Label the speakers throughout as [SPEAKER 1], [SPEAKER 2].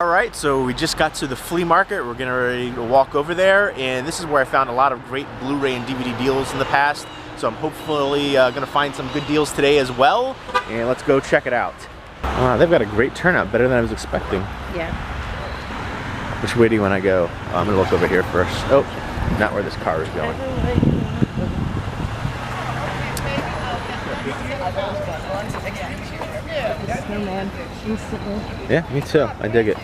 [SPEAKER 1] Alright, so we just got to the flea market. We're getting ready to walk over there, and this is where I found a lot of great Blu-ray and DVD deals in the past. So I'm hopefully going to find some good deals today as well, and let's go check it out. They've got a great turnout, better than I was expecting.
[SPEAKER 2] Yeah.
[SPEAKER 1] Which way do you want to go? I'm going to look over here first. Oh, not where this car is going.
[SPEAKER 2] Snowman, instantly.
[SPEAKER 1] Yeah, me too. I dig it.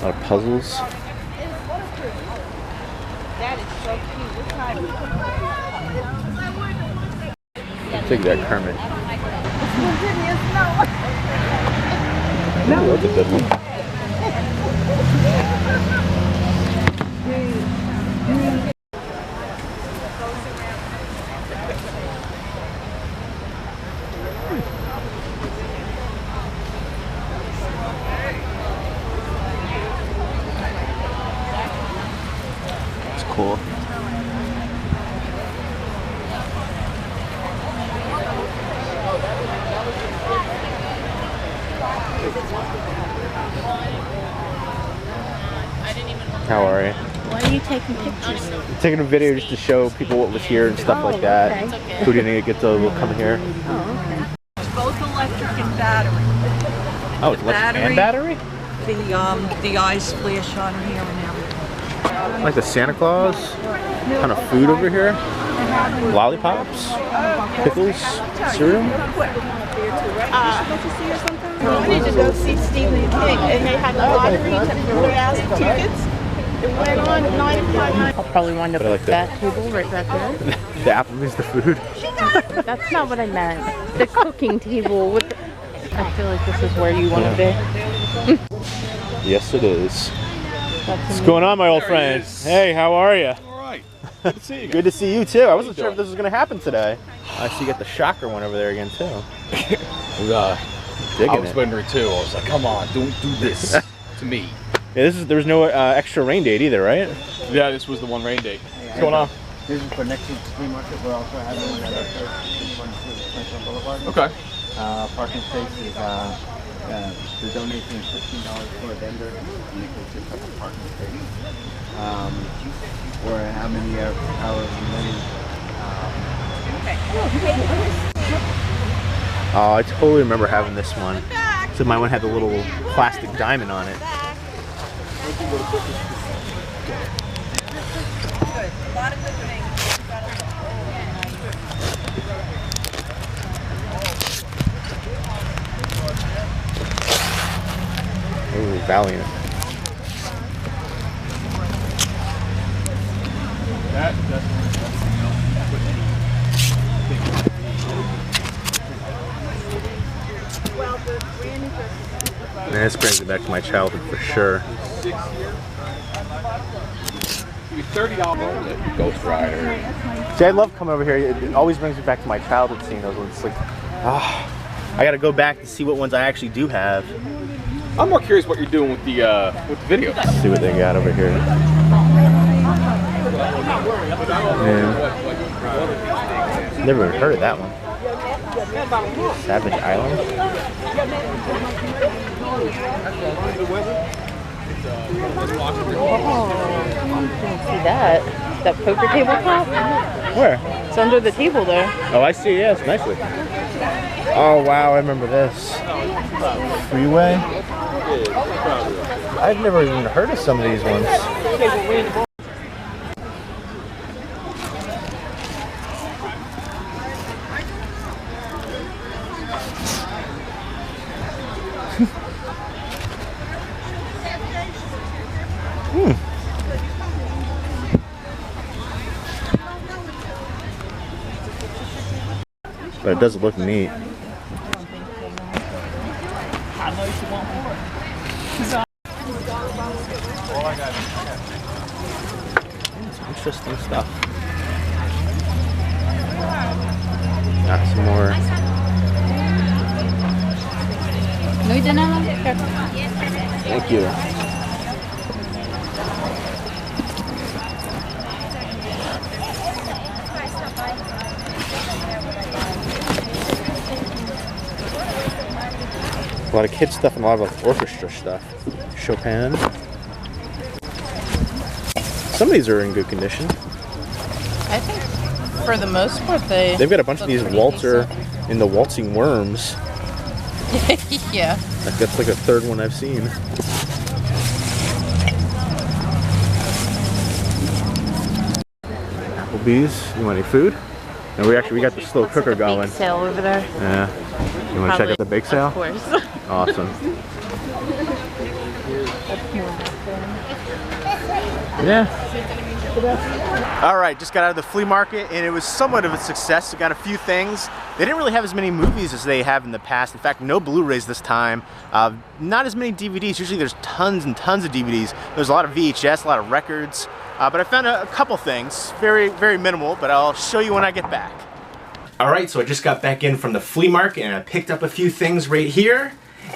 [SPEAKER 1] A lot of puzzles.
[SPEAKER 2] That is so cute. What time?
[SPEAKER 1] Take that, Kermit. No, that's a good one. Cool. How are you?
[SPEAKER 2] Why are you taking pictures?
[SPEAKER 1] Taking a video just to show people what was here and stuff like that.
[SPEAKER 2] Okay.
[SPEAKER 1] Who didn't get to come here?
[SPEAKER 2] Oh, okay.
[SPEAKER 3] It's both electric and battery.
[SPEAKER 1] Oh, it's electric and battery?
[SPEAKER 3] The eyes flash on here and everything.
[SPEAKER 1] Like the Santa Claus. Ton of food over here. Lollipops, pickles, cereal.
[SPEAKER 4] I wanted to go see Stephen King, and they had a lottery for tickets. It went on at 9 o'clock.
[SPEAKER 2] I'll probably wind up
[SPEAKER 1] But I
[SPEAKER 2] at
[SPEAKER 1] like
[SPEAKER 2] that table right back there.
[SPEAKER 1] The Applebee's the food.
[SPEAKER 2] That's not what I meant. The cooking table with the... I feel like this is where you want to be.
[SPEAKER 1] Yes, it is.
[SPEAKER 2] That's
[SPEAKER 1] What's going on, my old friend? Hey, how are you?
[SPEAKER 5] All right. Good to see you.
[SPEAKER 1] Good to see you too. I wasn't sure if this was going to happen today. I see you got the shocker one over there again too.
[SPEAKER 5] I
[SPEAKER 1] Digging
[SPEAKER 5] was
[SPEAKER 1] it.
[SPEAKER 5] wondering too. I was like, come on, don't do this to me.
[SPEAKER 1] Yeah, there was no extra rain date either, right?
[SPEAKER 5] Yeah, this was the one rain day. What's going on?
[SPEAKER 6] This is for next week's flea market. We're also having one at our Franklin Boulevard.
[SPEAKER 5] Okay.
[SPEAKER 6] Parking space is the donation is $15 for a vendor, and it goes to cover parking space. Or how many?
[SPEAKER 1] Oh, I totally remember having this one. So my one had the little plastic diamond on it. Ooh, Valiant. Man, this brings me back to my childhood for sure.
[SPEAKER 5] $30 Ghost Rider.
[SPEAKER 1] See, I love coming over here. It always brings me back to my childhood seeing those ones. It's like, I gotta go back to see what ones I actually do have.
[SPEAKER 5] I'm more curious what you're doing with the video.
[SPEAKER 1] Let's see what they got over here. Man. Never even heard of that one. Savage Island.
[SPEAKER 2] Oh, I didn't see that. That poker tabletop?
[SPEAKER 1] Where?
[SPEAKER 2] It's under the table there.
[SPEAKER 1] Oh, I see. Yes, nicely. Oh wow, I remember this. Freeway. I've never even heard of some of these ones. But it does look neat. Some interesting stuff. Got some more. Thank you. A lot of kid stuff and a lot of like orchestra stuff. Chopin. Some of these are in good condition.
[SPEAKER 2] I think for the most part
[SPEAKER 1] they've got a bunch of these waltzer in the waltzing worms.
[SPEAKER 2] Yeah.
[SPEAKER 1] Like that's like a third one I've seen. Applebee's. You want any food? And we got the slow cooker going.
[SPEAKER 2] Bake sale over there.
[SPEAKER 1] Yeah. You want to check out the bake sale?
[SPEAKER 2] Of course.
[SPEAKER 1] Awesome. Yeah. All right, just got out of the flea market and it was somewhat of a success. We got a few things. They didn't really have as many movies as they have in the past. In fact, no Blu-rays this time. Not as many DVDs. Usually there's tons and tons of DVDs. There's a lot of VHS, a lot of records. But I found a couple things. Very, very minimal, but I'll show you when I get back. All right, so I just got back in from the flea market and I picked up a few things right here.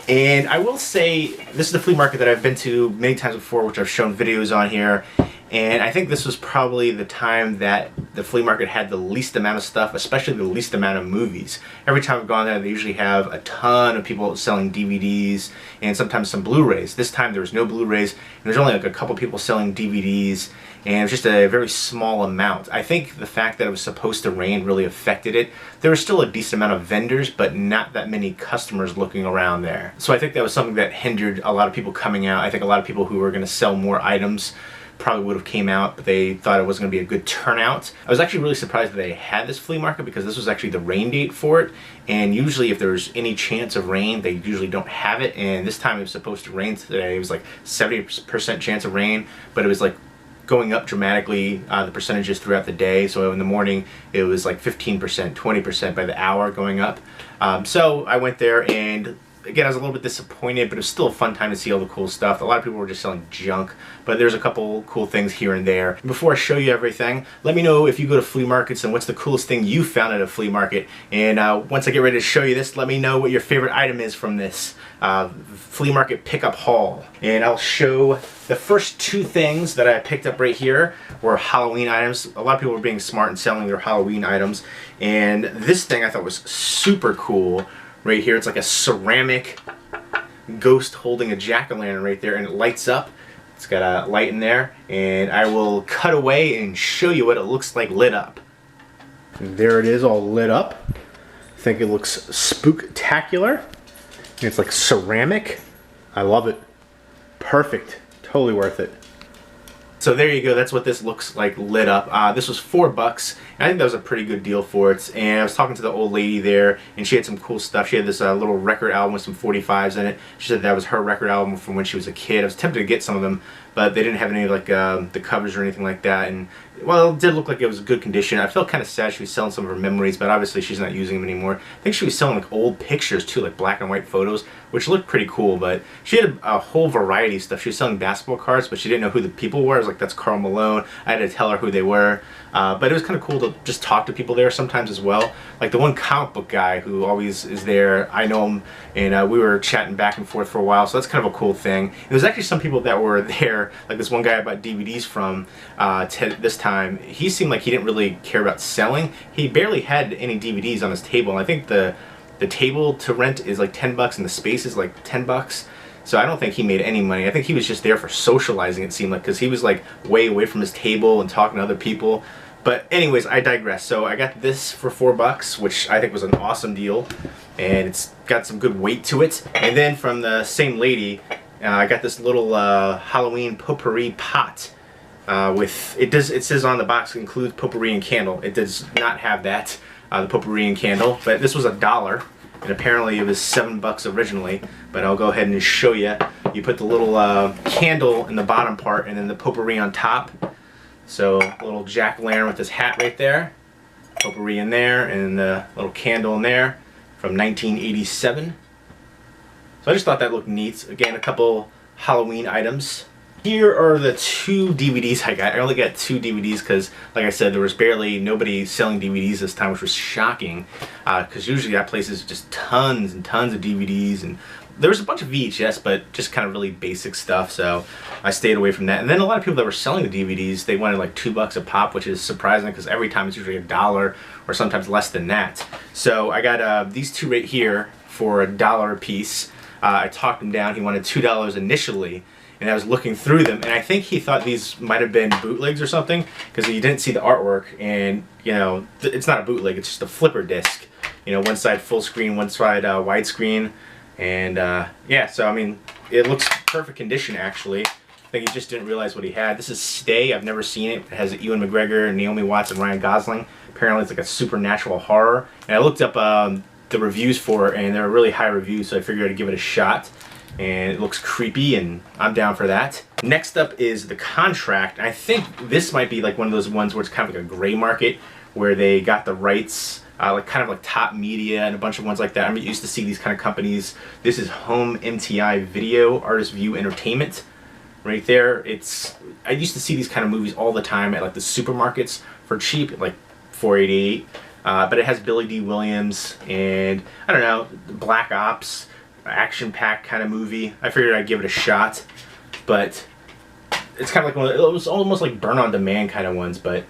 [SPEAKER 1] And I will say, this is the flea market that I've been to many times before, which I've shown videos on here. And I think this was probably the time that the flea market had the least amount of stuff, especially the least amount of movies. Every time I've gone there, they usually have a ton of people selling DVDs and sometimes some Blu-rays. This time there was no Blu-rays, and there's only like a couple people selling DVDs, and it was just a very small amount. I think the fact that it was supposed to rain really affected it. There was still a decent amount of vendors, but not that many customers looking around there. So I think that was something that hindered a lot of people coming out. I think a lot of people who were going to sell more items probably would have came out, but they thought it wasn't going to be a good turnout. I was actually really surprised that they had this flea market because this was actually the rain date for it, and usually if there's any chance of rain, they usually don't have it, and this time it was supposed to rain today. It was like 70% chance of rain, but it was like going up dramatically, the percentages throughout the day. So in the morning it was like 15%, 20% by the hour going up. So I went there, and again, I was a little bit disappointed, but it was still a fun time to see all the cool stuff. A lot of people were just selling junk, but there's a couple cool things here and there. Before I show you everything, let me know if you go to flea markets and what's the coolest thing you found at a flea market. And once I get ready to show you this, let me know what your favorite item is from this flea market pickup haul. And I'll show the first two things that I picked up right here were Halloween items. A lot of people were being smart and selling their Halloween items. And this thing I thought was super cool. Right here, it's like a ceramic ghost holding a jack-o'-lantern right there, and it lights up. It's got a light in there, and I will cut away and show you what it looks like lit up. And there it is, all lit up. I think it looks spooktacular. And it's like ceramic. I love it. Perfect. Totally worth it. So there you go, that's what this looks like lit up. This was $4, and I think that was a pretty good deal for it. And I was talking to the old lady there, and she had some cool stuff. She had this little record album with some 45s in it. She said that was her record album from when she was a kid. I was tempted to get some of them, but they didn't have any like the covers or anything like that. And well, it did look like it was good condition. I felt kind of sad she was selling some of her memories, but obviously she's not using them anymore. I think she was selling like old pictures too, like black and white photos, which looked pretty cool. But she had a whole variety of stuff. She was selling basketball cards, but she didn't know who the people were. I was like, that's Karl Malone. I had to tell her who they were. But it was kind of cool to just talk to people there sometimes as well. Like the one comic book guy who always is there, I know him, and we were chatting back and forth for a while, so that's kind of a cool thing. There was actually some people that were there, like this one guy I bought DVDs from this time. He seemed like he didn't really care about selling. He barely had any DVDs on his table, and I think the table to rent is like $10 and the space is like $10. So I don't think he made any money. I think he was just there for socializing, it seemed like, because he was like way away from his table and talking to other people. But anyways, I digress. So I got this for $4, which I think was an awesome deal, and it's got some good weight to it. And then from the same lady, I got this little Halloween potpourri pot. It says on the box it includes potpourri and candle. It does not have that, the potpourri and candle, but this was $1. And apparently it was $7 originally, but I'll go ahead and show you. You put the little candle in the bottom part and then the potpourri on top. So a little jack-o'-lantern with his hat right there, potpourri in there, and the little candle in there from 1987. So I just thought that looked neat. Again, a couple Halloween items. Here are the two DVDs I got. I only got 2 DVDs because, like I said, there was barely nobody selling DVDs this time, which was shocking. Because usually that place is just tons and tons of DVDs, and there was a bunch of VHS, but just kind of really basic stuff. So I stayed away from that. And then a lot of people that were selling the DVDs, they wanted like $2 a pop, which is surprising because every time it's usually $1 or sometimes less than that. So I got these two right here for $1 a piece. I talked him down. He wanted $2 initially, and I was looking through them, and I think he thought these might have been bootlegs or something because he didn't see the artwork. And you know, it's not a bootleg; it's just a flipper disc. You know, one side full screen, one side widescreen, and yeah. So I mean, it looks perfect condition actually. I think he just didn't realize what he had. This is Stay. I've never seen it. It has Ewan McGregor, Naomi Watts, and Ryan Gosling. Apparently, it's like a supernatural horror. And I looked up the reviews for it, and they're really high reviews, so I figured I'd give it a shot. And it looks creepy, and I'm down for that. Next up is The Contract. I think this might be like one of those ones where it's kind of like a gray market, where they got the rights, like kind of like Top Media and a bunch of ones like that. I'm used to see these kind of companies. This is Home MTI Video, Artist View Entertainment. Right there, I used to see these kind of movies all the time at like the supermarkets for cheap, like $4.88. But it has Billy D. Williams and I don't know, Black Ops, action-packed kind of movie. I figured I'd give it a shot, but it's kind of like it was almost like Burn on Demand kind of ones. But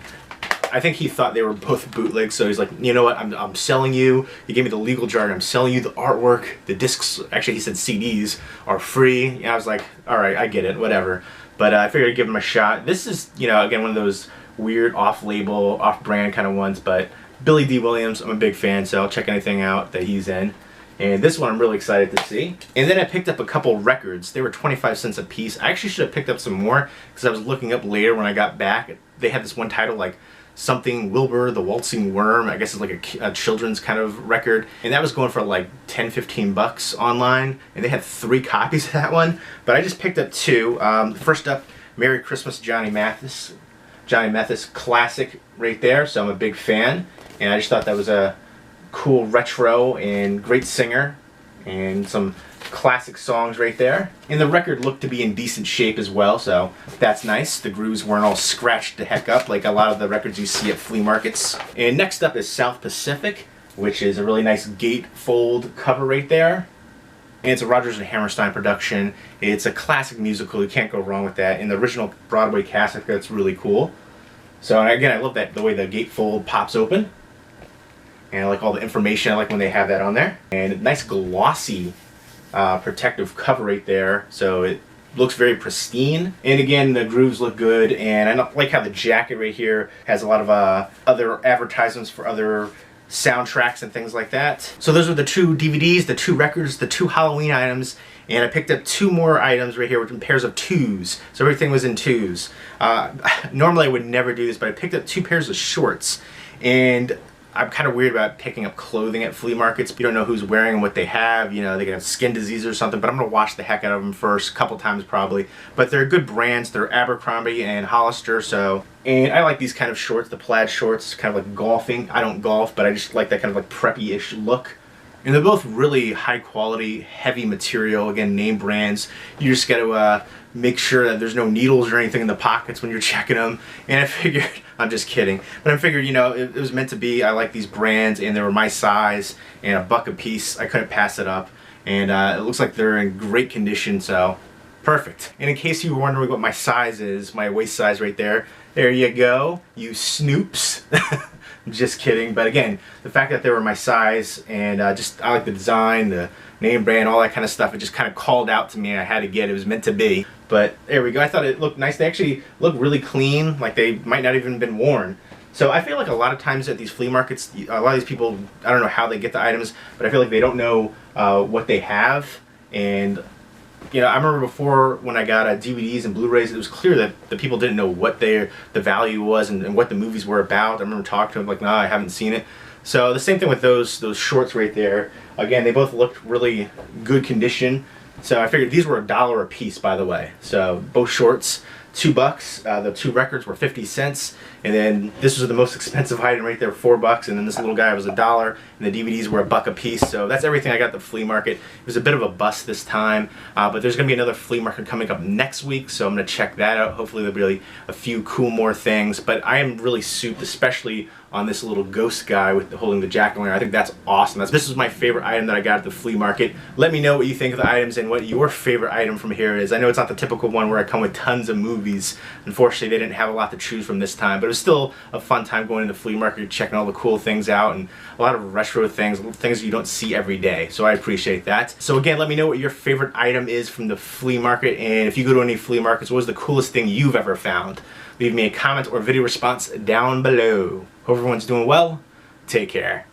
[SPEAKER 1] I think he thought they were both bootlegs, so he's like, you know what, I'm selling you. He gave me the legal jargon. I'm selling you the artwork. The discs, actually he said CDs, are free. And I was like, all right, I get it, whatever. But I figured I'd give him a shot. This is, you know, again, one of those weird off-label, off-brand kind of ones, but Billy D. Williams, I'm a big fan, so I'll check anything out that he's in. And this one I'm really excited to see. And then I picked up a couple records. They were 25 cents a piece. I actually should have picked up some more because I was looking up later when I got back. They had this one title like something Wilbur the Waltzing Worm. I guess it's like a children's kind of record. And that was going for like 10, 15 bucks online. And they had 3 copies of that one. But I just picked up 2. First up, Merry Christmas Johnny Mathis. Johnny Mathis classic right there. So I'm a big fan. And I just thought that was a cool retro and great singer. And some classic songs right there. And the record looked to be in decent shape as well, so that's nice. The grooves weren't all scratched the heck up like a lot of the records you see at flea markets. And next up is South Pacific, which is a really nice gatefold cover right there. And it's a Rodgers and Hammerstein production. It's a classic musical, you can't go wrong with that. And the original Broadway cast, I think that's really cool. So again, I love that the way the gatefold pops open. And I like all the information, I like when they have that on there. And a nice glossy protective cover right there, so it looks very pristine. And again, the grooves look good, and I like how the jacket right here has a lot of other advertisements for other soundtracks and things like that. So those are the 2 DVDs, the 2 records, the 2 Halloween items, and I picked up 2 more items right here in pairs of 2s. So everything was in 2s. Normally I would never do this, but I picked up 2 pairs of shorts, and I'm kind of weird about picking up clothing at flea markets. You don't know who's wearing and what they have. You know, they can have skin disease or something, but I'm going to wash the heck out of them first, a couple times probably. But they're good brands. They're Abercrombie and Hollister, so. And I like these kind of shorts, the plaid shorts, kind of like golfing. I don't golf, but I just like that kind of like preppy-ish look. And they're both really high quality, heavy material, again, name brands. You just got to make sure that there's no needles or anything in the pockets when you're checking them. And I figured, I'm just kidding, but I figured, you know, it was meant to be. I like these brands, and they were my size, and $1 a piece. I couldn't pass it up. And it looks like they're in great condition, so perfect. And in case you were wondering what my size is, my waist size right there, there you go, you snoops. Just kidding, but again, the fact that they were my size, and just I like the design, the name brand, all that kind of stuff, it just kind of called out to me. I had to get it. It was meant to be. But there we go. I thought it looked nice. They actually look really clean, like they might not even have been worn. So I feel like a lot of times at these flea markets, a lot of these people, I don't know how they get the items, but I feel like they don't know what they have. And you know, I remember before when I got DVDs and Blu-rays, it was clear that the people didn't know what the value was and what the movies were about. I remember talking to them like, nah, I haven't seen it. So the same thing with those shorts right there. Again, they both looked really good condition. So I figured these were $1 a piece, by the way. So both shorts, $2. The 2 records were 50 cents. And then this was the most expensive item right there, $4. And then this little guy was $1. And the DVDs were $1 a piece. So that's everything I got at the flea market. It was a bit of a bust this time. But there's going to be another flea market coming up next week. So I'm going to check that out. Hopefully there'll be really a few cool more things. But I am really souped, especially on this little ghost guy with holding the jack-o'-lantern. I think that's awesome. This was my favorite item that I got at the flea market. Let me know what you think of the items and what your favorite item from here is. I know it's not the typical one where I come with tons of movies. Unfortunately, they didn't have a lot to choose from this time, but it was still a fun time going to the flea market, checking all the cool things out, and a lot of retro things, things you don't see every day. So I appreciate that. So again, let me know what your favorite item is from the flea market, and if you go to any flea markets, what was the coolest thing you've ever found? Leave me a comment or video response down below. Hope everyone's doing well. Take care.